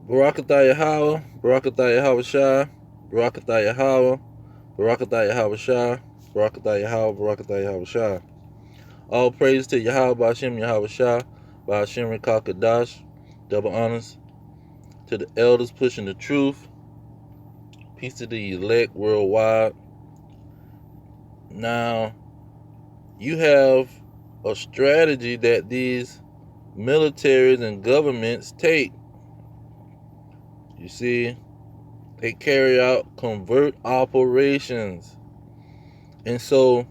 Barakatah Yahweh, Barakatah Yahweh Shah, Barakatah Yahweh, Barakatah Yahweh Shah, Barakatah Yahweh, Barakatah Yahweh Shah. All praise to Yahweh Ba'ashem Yahweh Shah, Ba'ashem Rekal Kadash. Double honors to the elders pushing the truth. Peace to the elect worldwide. Now, you have a strategy that these militaries and governments take. You see, they carry out covert operations. And so,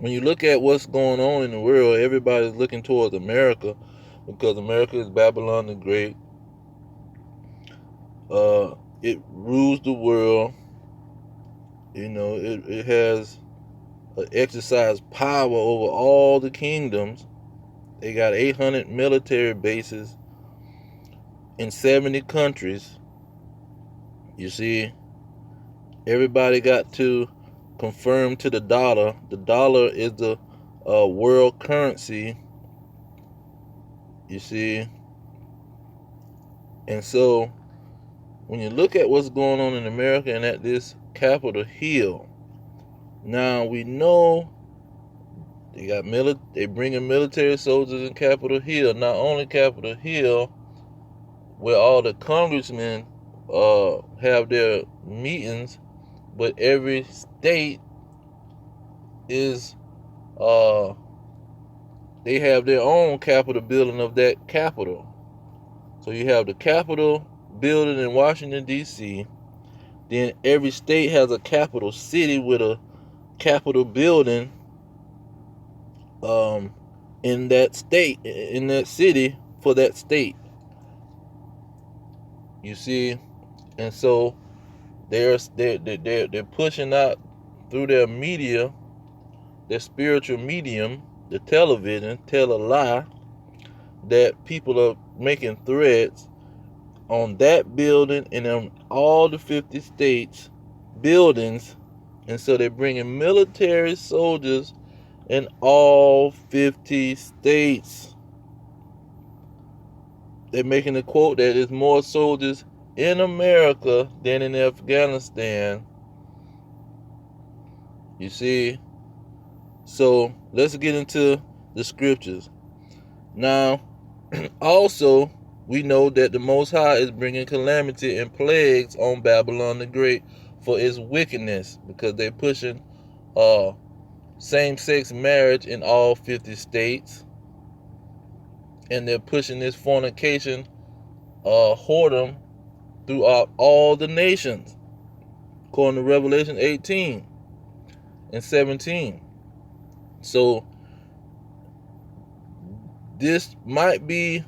when you look at what's going on in the world, everybody's looking towards America because America is Babylon the Great. It rules the world. You know, it has exercise power over all the kingdoms. They got 800 military bases in 70 countries. You see, everybody got to conform to the dollar. The dollar is the world currency. You see, and so when you look at what's going on in America and at this Capitol Hill, now we know they bringing military soldiers in Capitol Hill. Not only Capitol Hill, where all the congressmen have their meetings, but every state is they have their own Capitol building of that capital. So you have the Capitol building in Washington D.C. Then every state has a capital city with a Capitol building in that state, in that city for that state. You see, and so they're pushing out through their media, their spiritual medium, the television, tell a lie that people are making threats on that building and on all the 50 states buildings, and so they're bringing military soldiers in all 50 states. They're making a quote that there's more soldiers in America than in Afghanistan. You see? So let's get into the scriptures. Now, also, we know that the Most High is bringing calamity and plagues on Babylon the Great for its wickedness, because they're pushing same-sex marriage in all 50 states, and they're pushing this fornication whoredom throughout all the nations, according to Revelation 18 and 17. So this might be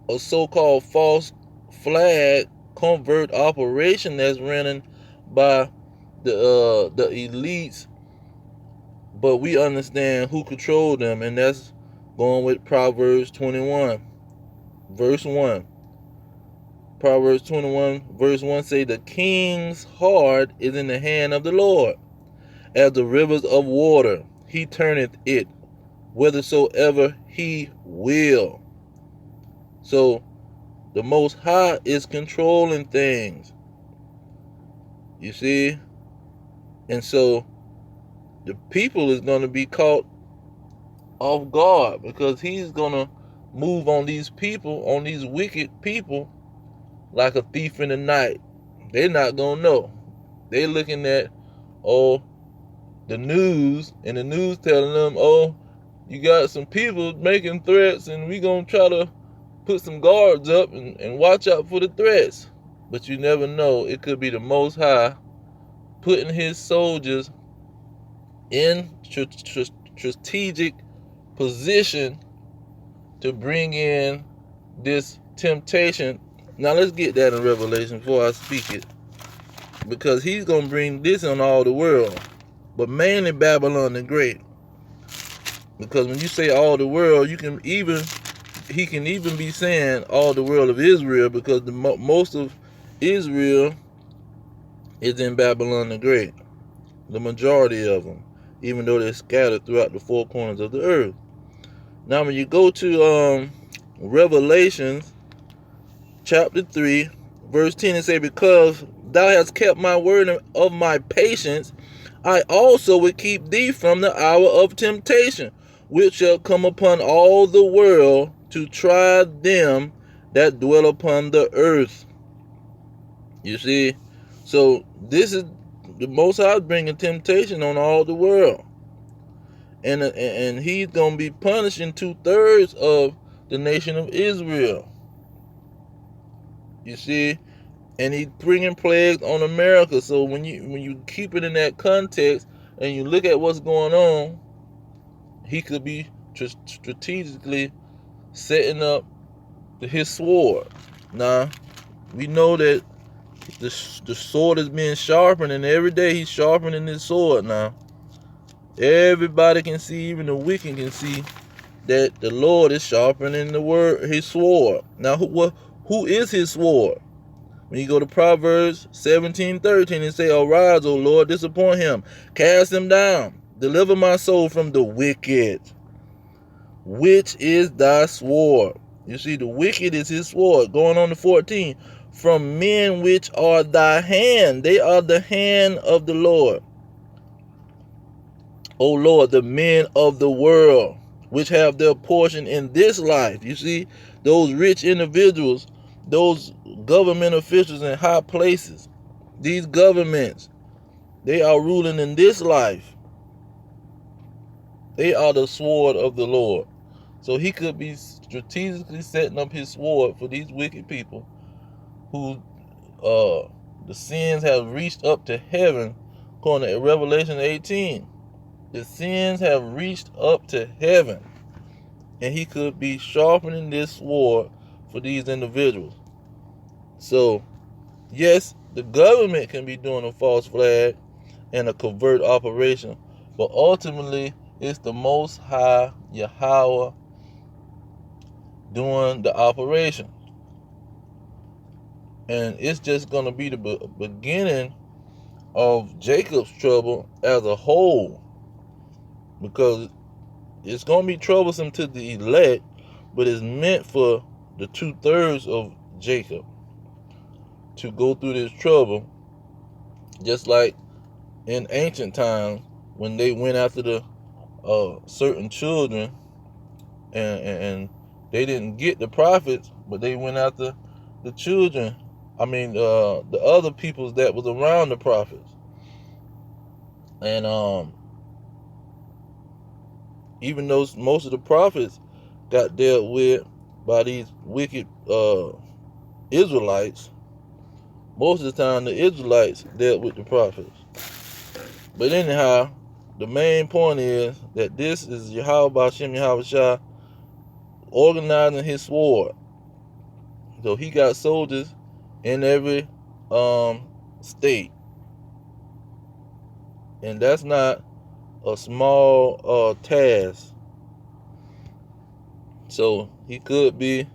a so-called false flag covert operation that's running by the elites, but we understand who controlled them, and that's going with Proverbs 21 verse 1. Proverbs 21 verse 1 say, the king's heart is in the hand of the Lord, as the rivers of water. He turneth it whithersoever he will. So the Most High is controlling things. You see? And so the people is going to be caught off guard, because he's going to move on these people, on these wicked people, like a thief in the night. They're not going to know. They're looking at, the news, and the news telling them, you got some people making threats, and we going to try to put some guards up and watch out for the threats. But you never know. It could be the Most High putting his soldiers in strategic position to bring in this temptation. Now let's get that in Revelation before I speak it, because he's going to bring this on all the world, but mainly Babylon the Great. Because when you say all the world, he can even be saying all the world of Israel, because most of Israel is in Babylon the Great, the majority of them, even though they're scattered throughout the four corners of the earth. Now when you go to Revelations chapter 3, verse 10, and say, because thou hast kept my word of my patience, I also will keep thee from the hour of temptation, which shall come upon all the world to try them that dwell upon the earth. You see? So this is the Most High bringing temptation on all the world. And he's going to be punishing 2/3 of the nation of Israel. You see? And he's bringing plagues on America. So when you keep it in that context and you look at what's going on, he could be strategically setting up his sword. Now, we know that the sword is being sharpened, and every day he's sharpening his sword. Now, everybody can see, even the wicked can see, that the Lord is sharpening his sword. Now, who is his sword? When you go to Proverbs 17:13 and say, arise, O Lord, disappoint him, cast him down, deliver my soul from the wicked, which is thy sword. You see, the wicked is his sword. Going on to 14, from men which are thy hand, they are the hand of the Lord. O Lord, the men of the world, which have their portion in this life. You see, those rich individuals, those government officials in high places, these governments, they are ruling in this life. They are the sword of the Lord. So he could be strategically setting up his sword for these wicked people who the sins have reached up to heaven, according to Revelation 18. The sins have reached up to heaven. And he could be sharpening this sword for these individuals. So, yes, the government can be doing a false flag and a covert operation, but ultimately it's the Most High Yahweh doing the operation. And it's just going to be the beginning of Jacob's trouble as a whole, because it's going to be troublesome to the elect, but it's meant for the 2/3 of Jacob to go through this trouble, just like in ancient times when they went after the certain children, and they didn't get the prophets, but they went after the children. I mean, the other peoples that was around the prophets, and even though most of the prophets got dealt with by these wicked Israelites, most of the time the Israelites dealt with the prophets. But anyhow, the main point is that this is Yahweh B'Shem Yahweh Shah organizing his sword. So he got soldiers in every state, and that's not a small task. So he could be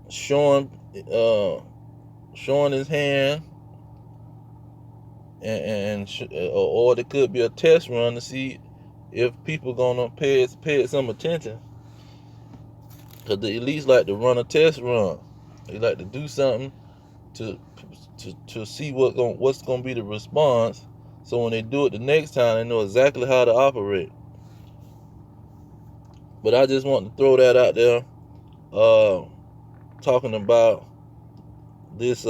showing his hand, or there could be a test run to see if people gonna pay it some attention. Because the elites like to run a test run. They like to do something to see what's gonna be the response. So when they do it the next time, they know exactly how to operate. But I just want to throw that out there, talking about this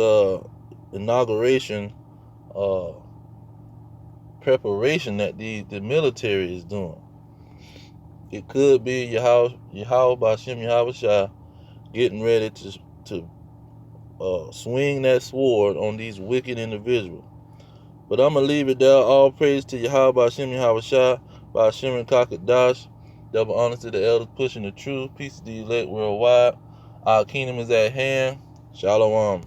inauguration preparation that the military is doing. It could be Yahweh B'Shem Yahweh Shah getting ready to swing that sword on these wicked individuals. But I'm going to leave it there. All praise to Yahweh B'Shem Yahweh Shah, B'Shem and Kakadash. Double honor to the elders pushing the truth. Peace to the elect worldwide. Our kingdom is at hand. Shalom.